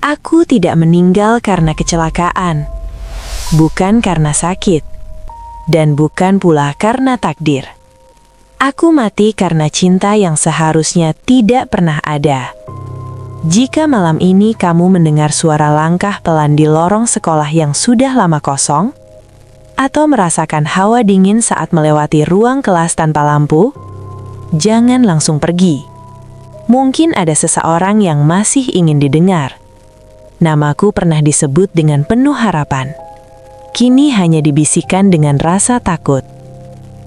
Aku tidak meninggal karena kecelakaan, bukan karena sakit, dan bukan pula karena takdir. Aku mati karena cinta yang seharusnya tidak pernah ada. Jika malam ini kamu mendengar suara langkah pelan di lorong sekolah yang sudah lama kosong, atau merasakan hawa dingin saat melewati ruang kelas tanpa lampu, jangan langsung pergi. Mungkin ada seseorang yang masih ingin didengar. Namaku pernah disebut dengan penuh harapan. Kini hanya dibisikkan dengan rasa takut.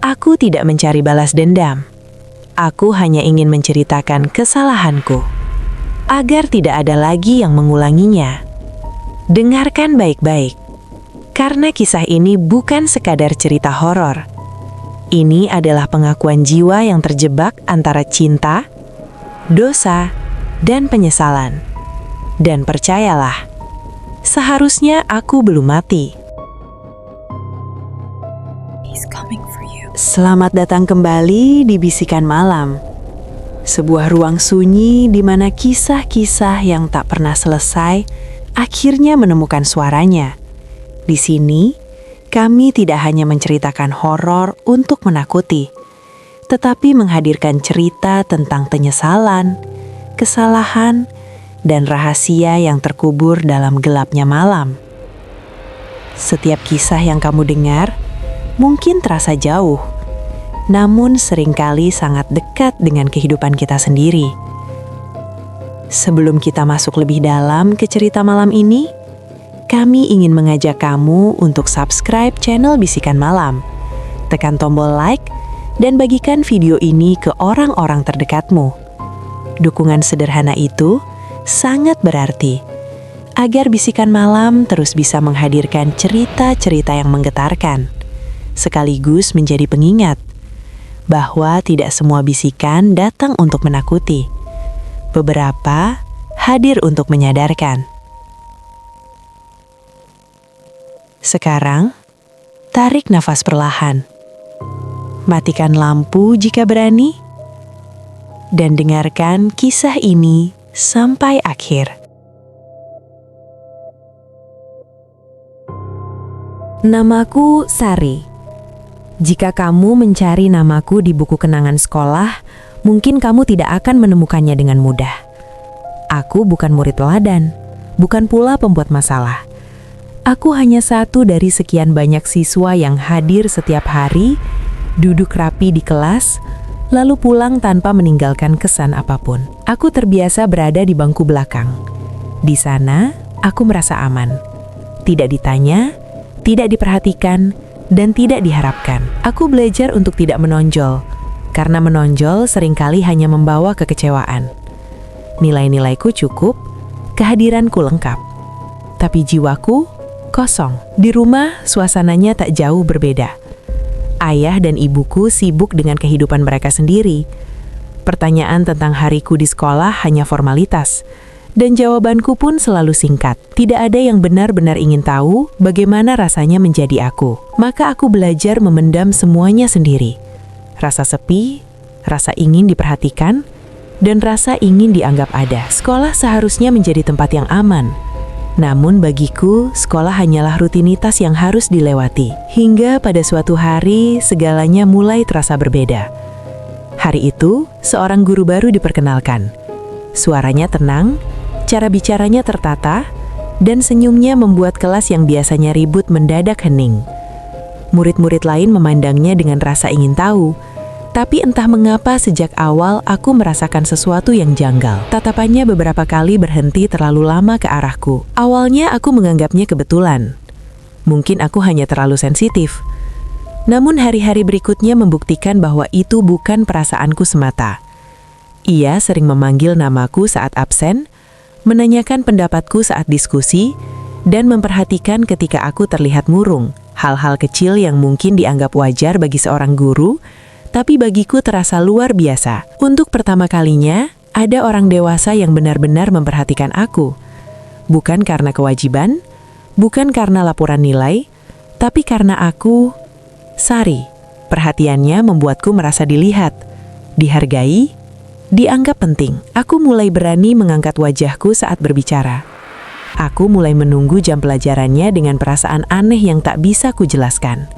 Aku tidak mencari balas dendam. Aku hanya ingin menceritakan kesalahanku, agar tidak ada lagi yang mengulanginya. Dengarkan baik-baik, karena kisah ini bukan sekadar cerita horor. Ini adalah pengakuan jiwa yang terjebak antara cinta, dosa, dan penyesalan. Dan percayalah, seharusnya aku belum mati. Selamat datang kembali di Bisikan Malam. Sebuah ruang sunyi di mana kisah-kisah yang tak pernah selesai akhirnya menemukan suaranya. Di sini, kami tidak hanya menceritakan horor untuk menakuti, tetapi menghadirkan cerita tentang penyesalan, kesalahan, dan rahasia yang terkubur dalam gelapnya malam. Setiap kisah yang kamu dengar mungkin terasa jauh, namun seringkali sangat dekat dengan kehidupan kita sendiri. Sebelum kita masuk lebih dalam ke cerita malam ini, kami ingin mengajak kamu untuk subscribe channel Bisikan Malam, tekan tombol like, dan bagikan video ini ke orang-orang terdekatmu. Dukungan sederhana itu sangat berarti, agar Bisikan Malam terus bisa menghadirkan cerita-cerita yang menggetarkan, sekaligus menjadi pengingat bahwa tidak semua bisikan datang untuk menakuti. Beberapa hadir untuk menyadarkan. Sekarang, tarik nafas perlahan. Matikan lampu jika berani, dan dengarkan kisah ini sampai akhir. Namaku Sari. Jika kamu mencari namaku di buku kenangan sekolah, mungkin kamu tidak akan menemukannya dengan mudah. Aku bukan murid teladan, bukan pula pembuat masalah. Aku hanya satu dari sekian banyak siswa yang hadir setiap hari, duduk rapi di kelas, lalu pulang tanpa meninggalkan kesan apapun. Aku terbiasa berada di bangku belakang. Di sana, aku merasa aman. Tidak ditanya, tidak diperhatikan, dan tidak diharapkan. Aku belajar untuk tidak menonjol, karena menonjol seringkali hanya membawa kekecewaan. Nilai-nilaiku cukup, kehadiranku lengkap. Tapi jiwaku kosong. Di rumah, suasananya tak jauh berbeda. Ayah dan ibuku sibuk dengan kehidupan mereka sendiri. Pertanyaan tentang hariku di sekolah hanya formalitas, dan jawabanku pun selalu singkat. Tidak ada yang benar-benar ingin tahu bagaimana rasanya menjadi aku. Maka aku belajar memendam semuanya sendiri. Rasa sepi, rasa ingin diperhatikan, dan rasa ingin dianggap ada. Sekolah seharusnya menjadi tempat yang aman. Namun bagiku, sekolah hanyalah rutinitas yang harus dilewati. Hingga pada suatu hari, segalanya mulai terasa berbeda. Hari itu, seorang guru baru diperkenalkan. Suaranya tenang, cara bicaranya tertata, dan senyumnya membuat kelas yang biasanya ribut mendadak hening. Murid-murid lain memandangnya dengan rasa ingin tahu, tapi entah mengapa sejak awal aku merasakan sesuatu yang janggal. Tatapannya beberapa kali berhenti terlalu lama ke arahku. Awalnya aku menganggapnya kebetulan. Mungkin aku hanya terlalu sensitif. Namun hari-hari berikutnya membuktikan bahwa itu bukan perasaanku semata. Ia sering memanggil namaku saat absen, menanyakan pendapatku saat diskusi, dan memperhatikan ketika aku terlihat murung. Hal-hal kecil yang mungkin dianggap wajar bagi seorang guru, tapi bagiku terasa luar biasa. Untuk pertama kalinya, ada orang dewasa yang benar-benar memperhatikan aku. Bukan karena kewajiban, bukan karena laporan nilai, tapi karena aku, Sari. Perhatiannya membuatku merasa dilihat, dihargai, dianggap penting. Aku mulai berani mengangkat wajahku saat berbicara. Aku mulai menunggu jam pelajarannya dengan perasaan aneh yang tak bisa kujelaskan.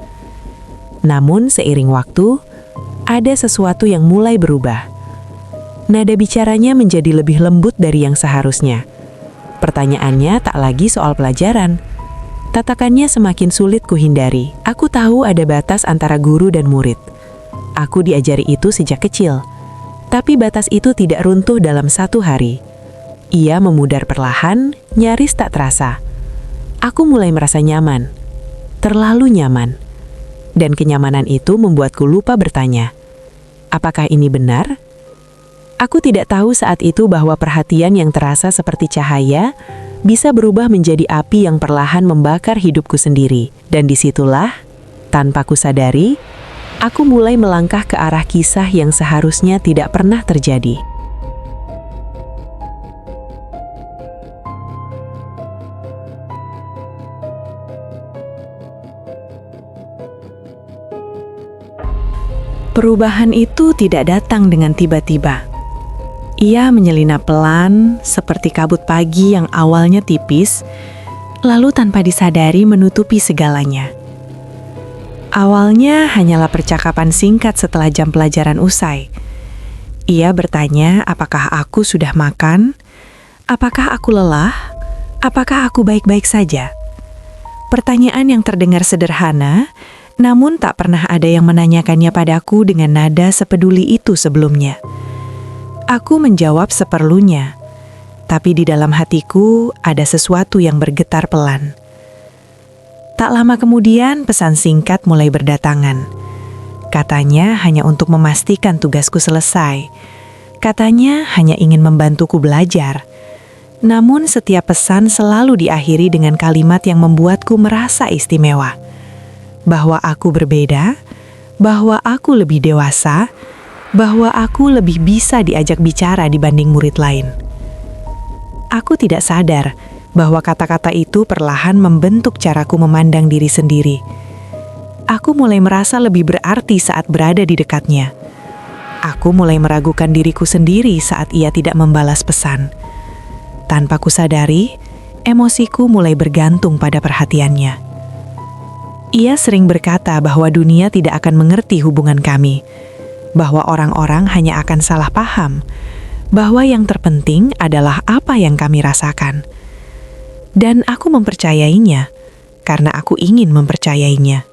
Namun seiring waktu, ada sesuatu yang mulai berubah. Nada bicaranya menjadi lebih lembut dari yang seharusnya. Pertanyaannya tak lagi soal pelajaran. Tatakannya semakin sulit kuhindari. Aku tahu ada batas antara guru dan murid. Aku diajari itu sejak kecil. Tapi batas itu tidak runtuh dalam satu hari. Ia memudar perlahan, nyaris tak terasa. Aku mulai merasa nyaman, terlalu nyaman. Dan kenyamanan itu membuatku lupa bertanya, apakah ini benar? Aku tidak tahu saat itu bahwa perhatian yang terasa seperti cahaya bisa berubah menjadi api yang perlahan membakar hidupku sendiri. Dan disitulah, tanpa kusadari, aku mulai melangkah ke arah kisah yang seharusnya tidak pernah terjadi. Perubahan itu tidak datang dengan tiba-tiba. Ia menyelinap pelan, seperti kabut pagi yang awalnya tipis, lalu tanpa disadari menutupi segalanya. Awalnya hanyalah percakapan singkat setelah jam pelajaran usai. Ia bertanya apakah aku sudah makan, apakah aku lelah, apakah aku baik-baik saja. Pertanyaan yang terdengar sederhana, namun tak pernah ada yang menanyakannya padaku dengan nada sepeduli itu sebelumnya. Aku menjawab seperlunya, tapi di dalam hatiku ada sesuatu yang bergetar pelan. Tak lama kemudian pesan singkat mulai berdatangan. Katanya hanya untuk memastikan tugasku selesai. Katanya hanya ingin membantuku belajar. Namun setiap pesan selalu diakhiri dengan kalimat yang membuatku merasa istimewa. Bahwa aku berbeda, bahwa aku lebih dewasa, bahwa aku lebih bisa diajak bicara dibanding murid lain. Aku tidak sadar bahwa kata-kata itu perlahan membentuk caraku memandang diri sendiri. Aku mulai merasa lebih berarti saat berada di dekatnya. Aku mulai meragukan diriku sendiri saat ia tidak membalas pesan. Tanpa kusadari, emosiku mulai bergantung pada perhatiannya. Ia sering berkata bahwa dunia tidak akan mengerti hubungan kami, bahwa orang-orang hanya akan salah paham, bahwa yang terpenting adalah apa yang kami rasakan. Dan aku mempercayainya, karena aku ingin mempercayainya.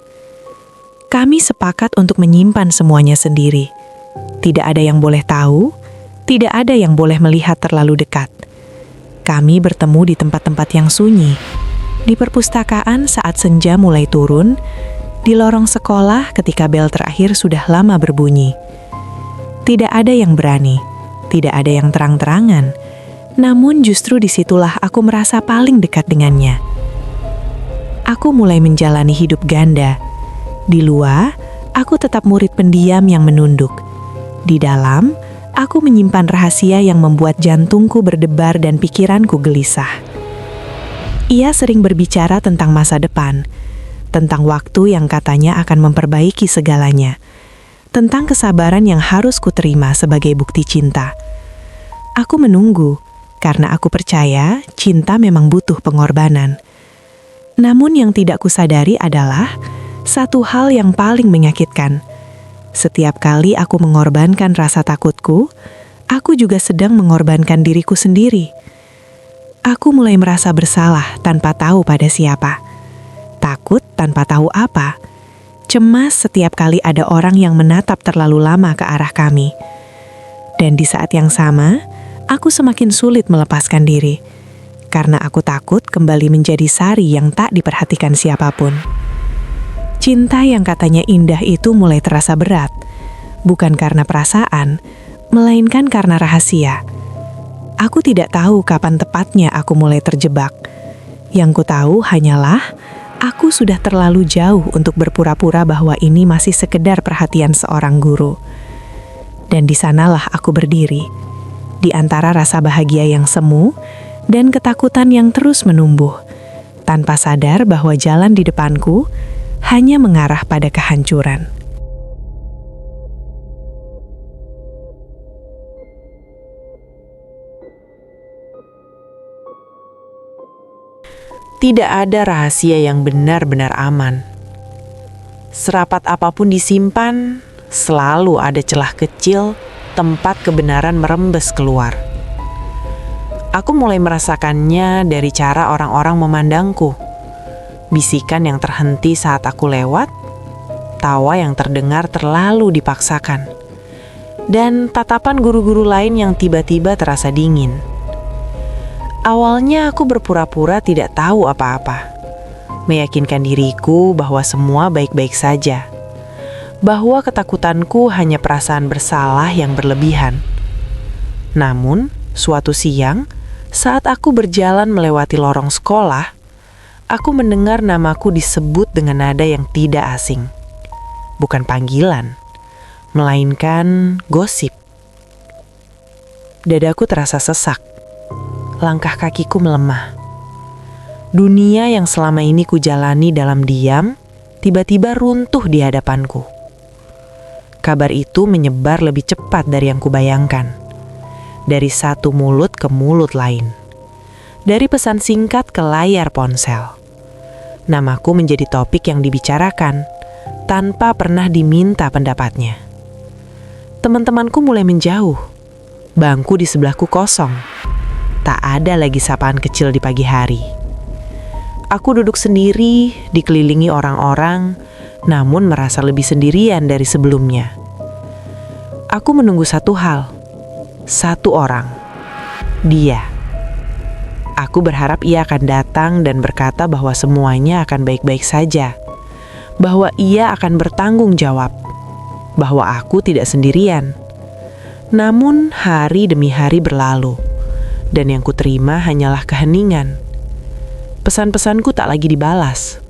Kami sepakat untuk menyimpan semuanya sendiri. Tidak ada yang boleh tahu, tidak ada yang boleh melihat terlalu dekat. Kami bertemu di tempat-tempat yang sunyi, di perpustakaan saat senja mulai turun, di lorong sekolah ketika bel terakhir sudah lama berbunyi. Tidak ada yang berani, tidak ada yang terang-terangan, namun justru disitulah aku merasa paling dekat dengannya. Aku mulai menjalani hidup ganda. Di luar, aku tetap murid pendiam yang menunduk. Di dalam, aku menyimpan rahasia yang membuat jantungku berdebar dan pikiranku gelisah. Ia sering berbicara tentang masa depan, tentang waktu yang katanya akan memperbaiki segalanya, tentang kesabaran yang harus kuterima sebagai bukti cinta. Aku menunggu, karena aku percaya cinta memang butuh pengorbanan. Namun yang tidak kusadari adalah satu hal yang paling menyakitkan. Setiap kali aku mengorbankan rasa takutku, aku juga sedang mengorbankan diriku sendiri. Aku mulai merasa bersalah tanpa tahu pada siapa. Takut tanpa tahu apa. Cemas setiap kali ada orang yang menatap terlalu lama ke arah kami. Dan di saat yang sama, aku semakin sulit melepaskan diri. Karena aku takut kembali menjadi Sari yang tak diperhatikan siapapun. Cinta yang katanya indah itu mulai terasa berat. Bukan karena perasaan, melainkan karena rahasia. Aku tidak tahu kapan tepatnya aku mulai terjebak. Yang ku tahu hanyalah aku sudah terlalu jauh untuk berpura-pura bahwa ini masih sekedar perhatian seorang guru. Dan di sanalah aku berdiri, di antara rasa bahagia yang semu dan ketakutan yang terus menumbuh, tanpa sadar bahwa jalan di depanku hanya mengarah pada kehancuran. Tidak ada rahasia yang benar-benar aman. Serapat apapun disimpan, selalu ada celah kecil tempat kebenaran merembes keluar. Aku mulai merasakannya dari cara orang-orang memandangku. Bisikan yang terhenti saat aku lewat, tawa yang terdengar terlalu dipaksakan, dan tatapan guru-guru lain yang tiba-tiba terasa dingin. Awalnya aku berpura-pura tidak tahu apa-apa, meyakinkan diriku bahwa semua baik-baik saja, bahwa ketakutanku hanya perasaan bersalah yang berlebihan. Namun, suatu siang, saat aku berjalan melewati lorong sekolah, aku mendengar namaku disebut dengan nada yang tidak asing. Bukan panggilan, melainkan gosip. Dadaku terasa sesak. Langkah kakiku melemah. Dunia yang selama ini kujalani dalam diam, tiba-tiba runtuh di hadapanku. Kabar itu menyebar lebih cepat dari yang kubayangkan. Dari satu mulut ke mulut lain. Dari pesan singkat ke layar ponsel. Namaku menjadi topik yang dibicarakan, tanpa pernah diminta pendapatnya. Teman-temanku mulai menjauh. Bangku di sebelahku kosong. Tak ada lagi sapaan kecil di pagi hari. Aku duduk sendiri, dikelilingi orang-orang, namun merasa lebih sendirian dari sebelumnya. Aku menunggu satu hal, satu orang, dia. Aku berharap ia akan datang dan berkata bahwa semuanya akan baik-baik saja, bahwa ia akan bertanggung jawab, bahwa aku tidak sendirian. Namun hari demi hari berlalu. Dan yang kuterima hanyalah keheningan. Pesan-pesanku tak lagi dibalas.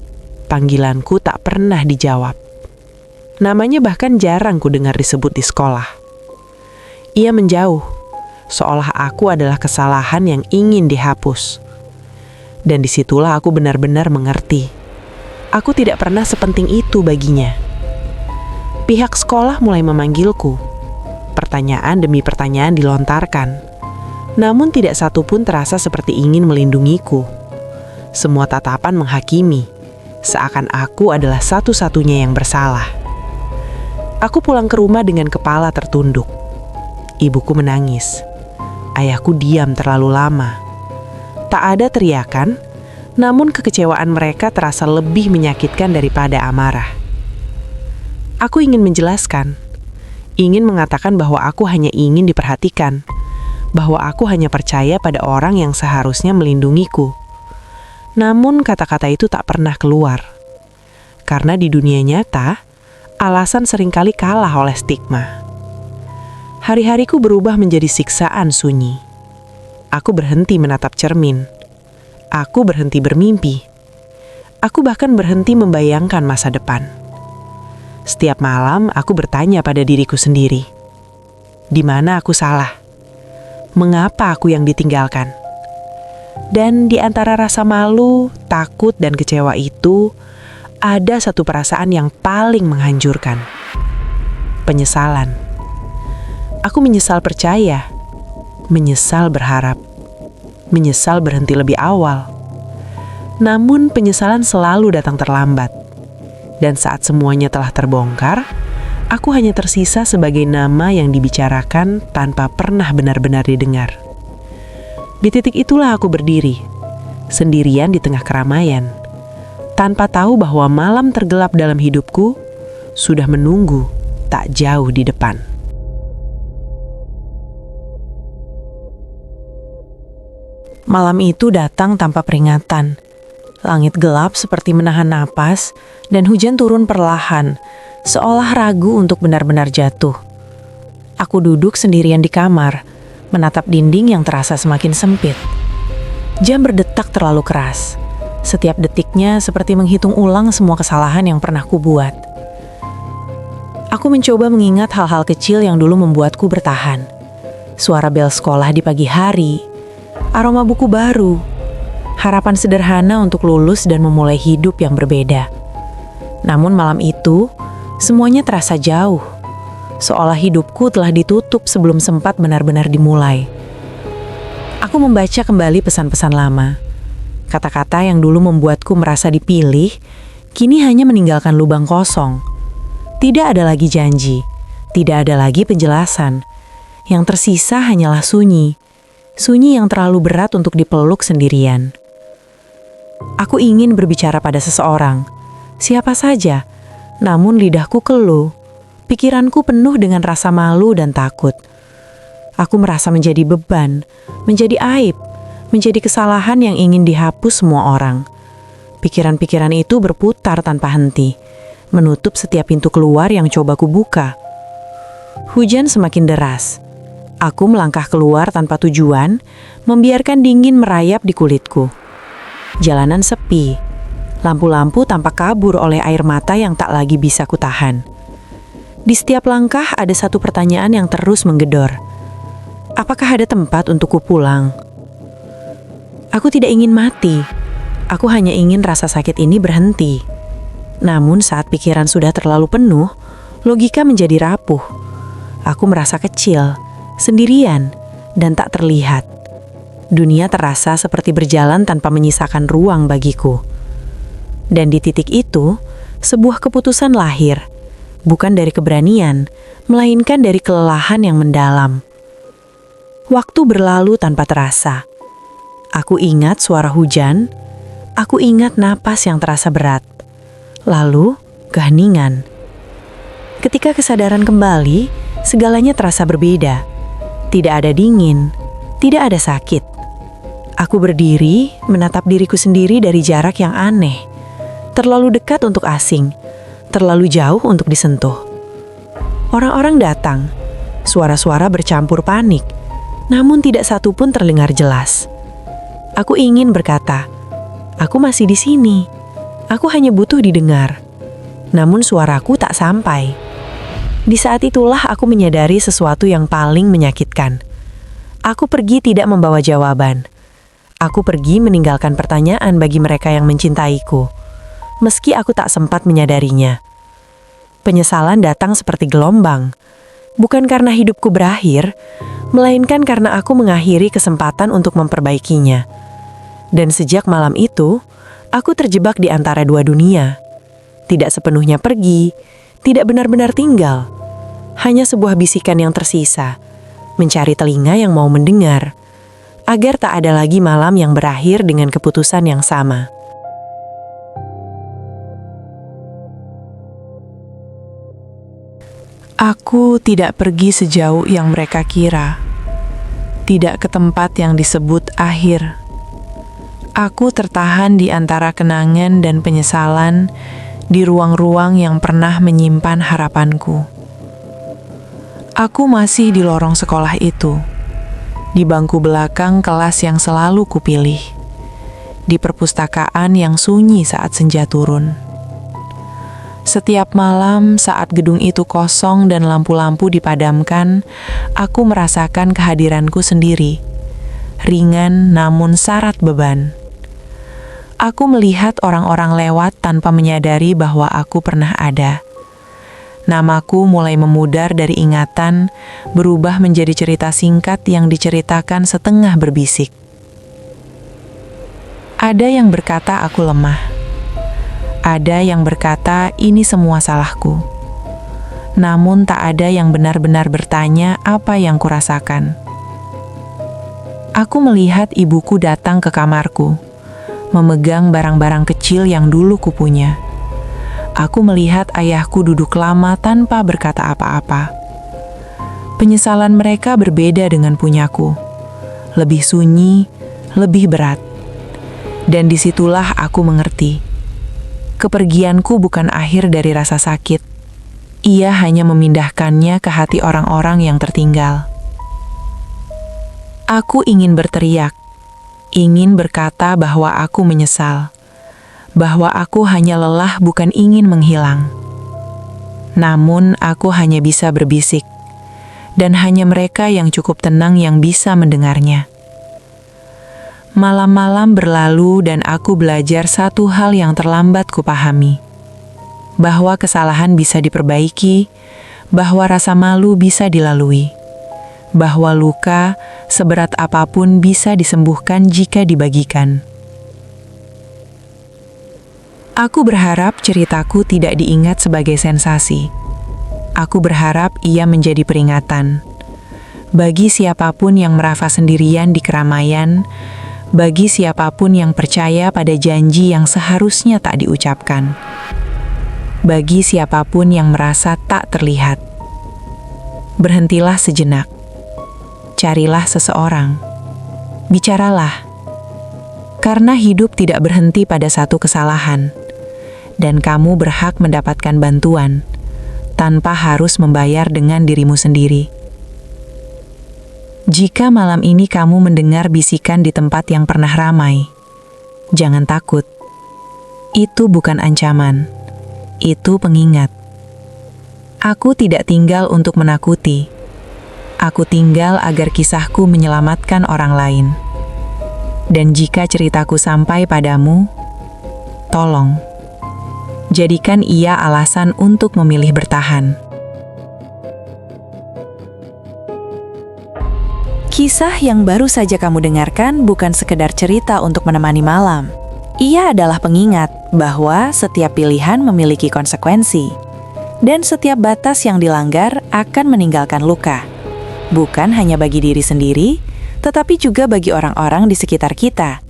Panggilanku tak pernah dijawab. Namanya bahkan jarang kudengar disebut di sekolah. Ia menjauh, seolah aku adalah kesalahan yang ingin dihapus. Dan disitulah aku benar-benar mengerti. Aku tidak pernah sepenting itu baginya. Pihak sekolah mulai memanggilku. Pertanyaan demi pertanyaan dilontarkan. Namun tidak satu pun terasa seperti ingin melindungiku. Semua tatapan menghakimi, seakan aku adalah satu-satunya yang bersalah. Aku pulang ke rumah dengan kepala tertunduk. Ibuku menangis. Ayahku diam terlalu lama. Tak ada teriakan, namun kekecewaan mereka terasa lebih menyakitkan daripada amarah. Aku ingin menjelaskan, ingin mengatakan bahwa aku hanya ingin diperhatikan, bahwa aku hanya percaya pada orang yang seharusnya melindungiku. Namun kata-kata itu tak pernah keluar. Karena di dunia nyata, alasan seringkali kalah oleh stigma. Hari-hariku berubah menjadi siksaan sunyi. Aku berhenti menatap cermin. Aku berhenti bermimpi. Aku bahkan berhenti membayangkan masa depan. Setiap malam aku bertanya pada diriku sendiri, di mana aku salah? Mengapa aku yang ditinggalkan? Dan di antara rasa malu, takut, dan kecewa itu, ada satu perasaan yang paling menghancurkan. Penyesalan. Aku menyesal percaya, menyesal berharap, menyesal berhenti lebih awal. Namun penyesalan selalu datang terlambat. Dan saat semuanya telah terbongkar, aku hanya tersisa sebagai nama yang dibicarakan tanpa pernah benar-benar didengar. Di titik itulah aku berdiri, sendirian di tengah keramaian, tanpa tahu bahwa malam tergelap dalam hidupku sudah menunggu tak jauh di depan. Malam itu datang tanpa peringatan. Langit gelap seperti menahan napas, dan hujan turun perlahan, seolah ragu untuk benar-benar jatuh. Aku duduk sendirian di kamar, menatap dinding yang terasa semakin sempit. Jam berdetak terlalu keras. Setiap detiknya seperti menghitung ulang semua kesalahan yang pernah kubuat. Aku mencoba mengingat hal-hal kecil yang dulu membuatku bertahan. Suara bel sekolah di pagi hari, aroma buku baru, harapan sederhana untuk lulus dan memulai hidup yang berbeda. Namun malam itu, semuanya terasa jauh, seolah hidupku telah ditutup sebelum sempat benar-benar dimulai. Aku membaca kembali pesan-pesan lama. Kata-kata yang dulu membuatku merasa dipilih, kini hanya meninggalkan lubang kosong. Tidak ada lagi janji, tidak ada lagi penjelasan. Yang tersisa hanyalah sunyi. Sunyi yang terlalu berat untuk dipeluk sendirian. Aku ingin berbicara pada seseorang, siapa saja, namun lidahku keluh. Pikiranku penuh dengan rasa malu dan takut. Aku merasa menjadi beban, menjadi aib, menjadi kesalahan yang ingin dihapus semua orang. Pikiran-pikiran itu berputar tanpa henti, menutup setiap pintu keluar yang coba kubuka. Hujan semakin deras. Aku melangkah keluar tanpa tujuan, membiarkan dingin merayap di kulitku. Jalanan sepi. Lampu-lampu tampak kabur oleh air mata yang tak lagi bisa kutahan. Di setiap langkah ada satu pertanyaan yang terus menggedor. Apakah ada tempat untukku pulang? Aku tidak ingin mati. Aku hanya ingin rasa sakit ini berhenti. Namun saat pikiran sudah terlalu penuh, logika menjadi rapuh. Aku merasa kecil, sendirian, dan tak terlihat. Dunia terasa seperti berjalan tanpa menyisakan ruang bagiku. Dan di titik itu, sebuah keputusan lahir. Bukan dari keberanian, melainkan dari kelelahan yang mendalam. Waktu berlalu tanpa terasa. Aku ingat suara hujan, aku ingat napas yang terasa berat. Lalu, keheningan. Ketika kesadaran kembali, segalanya terasa berbeda. Tidak ada dingin, tidak ada sakit. Aku berdiri, menatap diriku sendiri dari jarak yang aneh. Terlalu dekat untuk asing, terlalu jauh untuk disentuh. Orang-orang datang, suara-suara bercampur panik, namun tidak satu pun terdengar jelas. Aku ingin berkata, aku masih di sini. Aku hanya butuh didengar. Namun suaraku tak sampai. Di saat itulah aku menyadari sesuatu yang paling menyakitkan. Aku pergi tidak membawa jawaban. Aku pergi meninggalkan pertanyaan bagi mereka yang mencintaiku, meski aku tak sempat menyadarinya. Penyesalan datang seperti gelombang, bukan karena hidupku berakhir, melainkan karena aku mengakhiri kesempatan untuk memperbaikinya. Dan sejak malam itu, aku terjebak di antara dua dunia. Tidak sepenuhnya pergi, tidak benar-benar tinggal. Hanya sebuah bisikan yang tersisa, mencari telinga yang mau mendengar, agar tak ada lagi malam yang berakhir dengan keputusan yang sama. Aku tidak pergi sejauh yang mereka kira, tidak ke tempat yang disebut akhir. Aku tertahan di antara kenangan dan penyesalan, di ruang-ruang yang pernah menyimpan harapanku. Aku masih di lorong sekolah itu, di bangku belakang kelas yang selalu kupilih, di perpustakaan yang sunyi saat senja turun. Setiap malam saat gedung itu kosong dan lampu-lampu dipadamkan, aku merasakan kehadiranku sendiri, ringan namun syarat beban. Aku melihat orang-orang lewat tanpa menyadari bahwa aku pernah ada. Namaku mulai memudar dari ingatan, berubah menjadi cerita singkat yang diceritakan setengah berbisik. Ada yang berkata aku lemah. Ada yang berkata ini semua salahku. Namun tak ada yang benar-benar bertanya apa yang kurasakan. Aku melihat ibuku datang ke kamarku, memegang barang-barang kecil yang dulu kupunya. Aku melihat ayahku duduk lama tanpa berkata apa-apa. Penyesalan mereka berbeda dengan punyaku. Lebih sunyi, lebih berat. Dan disitulah aku mengerti. Kepergianku bukan akhir dari rasa sakit. Ia hanya memindahkannya ke hati orang-orang yang tertinggal. Aku ingin berteriak, ingin berkata bahwa aku menyesal, bahwa aku hanya lelah bukan ingin menghilang. Namun aku hanya bisa berbisik, dan hanya mereka yang cukup tenang yang bisa mendengarnya. Malam-malam berlalu dan aku belajar satu hal yang terlambat kupahami. Bahwa kesalahan bisa diperbaiki, bahwa rasa malu bisa dilalui, bahwa luka seberat apapun bisa disembuhkan jika dibagikan. Aku berharap ceritaku tidak diingat sebagai sensasi. Aku berharap ia menjadi peringatan. Bagi siapapun yang merasa sendirian di keramaian, bagi siapapun yang percaya pada janji yang seharusnya tak diucapkan, bagi siapapun yang merasa tak terlihat. Berhentilah sejenak. Carilah seseorang. Bicaralah. Karena hidup tidak berhenti pada satu kesalahan, dan kamu berhak mendapatkan bantuan tanpa harus membayar dengan dirimu sendiri. Jika malam ini kamu mendengar bisikan di tempat yang pernah ramai, jangan takut. Itu bukan ancaman, itu pengingat. Aku tidak tinggal untuk menakuti. Aku tinggal agar kisahku menyelamatkan orang lain. Dan jika ceritaku sampai padamu, tolong, jadikan ia alasan untuk memilih bertahan. Kisah yang baru saja kamu dengarkan bukan sekedar cerita untuk menemani malam. Ia adalah pengingat bahwa setiap pilihan memiliki konsekuensi, dan setiap batas yang dilanggar akan meninggalkan luka. Bukan hanya bagi diri sendiri, tetapi juga bagi orang-orang di sekitar kita.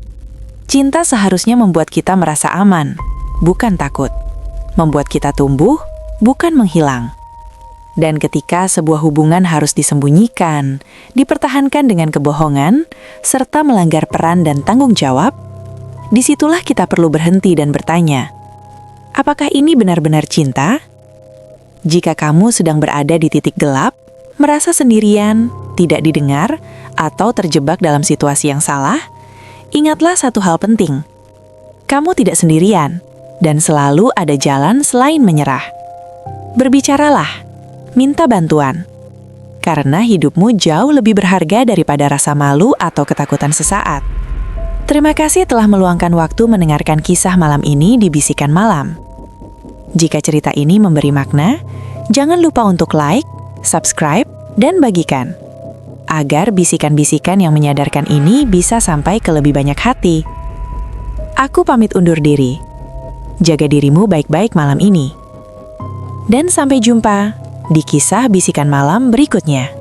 Cinta seharusnya membuat kita merasa aman, bukan takut. Membuat kita tumbuh, bukan menghilang. Dan ketika sebuah hubungan harus disembunyikan, dipertahankan dengan kebohongan, serta melanggar peran dan tanggung jawab, disitulah kita perlu berhenti dan bertanya, apakah ini benar-benar cinta? Jika kamu sedang berada di titik gelap, merasa sendirian, tidak didengar, atau terjebak dalam situasi yang salah, ingatlah satu hal penting. Kamu tidak sendirian, dan selalu ada jalan selain menyerah. Berbicaralah, minta bantuan, karena hidupmu jauh lebih berharga daripada rasa malu atau ketakutan sesaat. Terima kasih telah meluangkan waktu mendengarkan kisah malam ini di Bisikan Malam. Jika cerita ini memberi makna, jangan lupa untuk like, subscribe, dan bagikan, agar bisikan-bisikan yang menyadarkan ini bisa sampai ke lebih banyak hati. Aku pamit undur diri. Jaga dirimu baik-baik malam ini. Dan sampai jumpa di kisah Bisikan Malam berikutnya.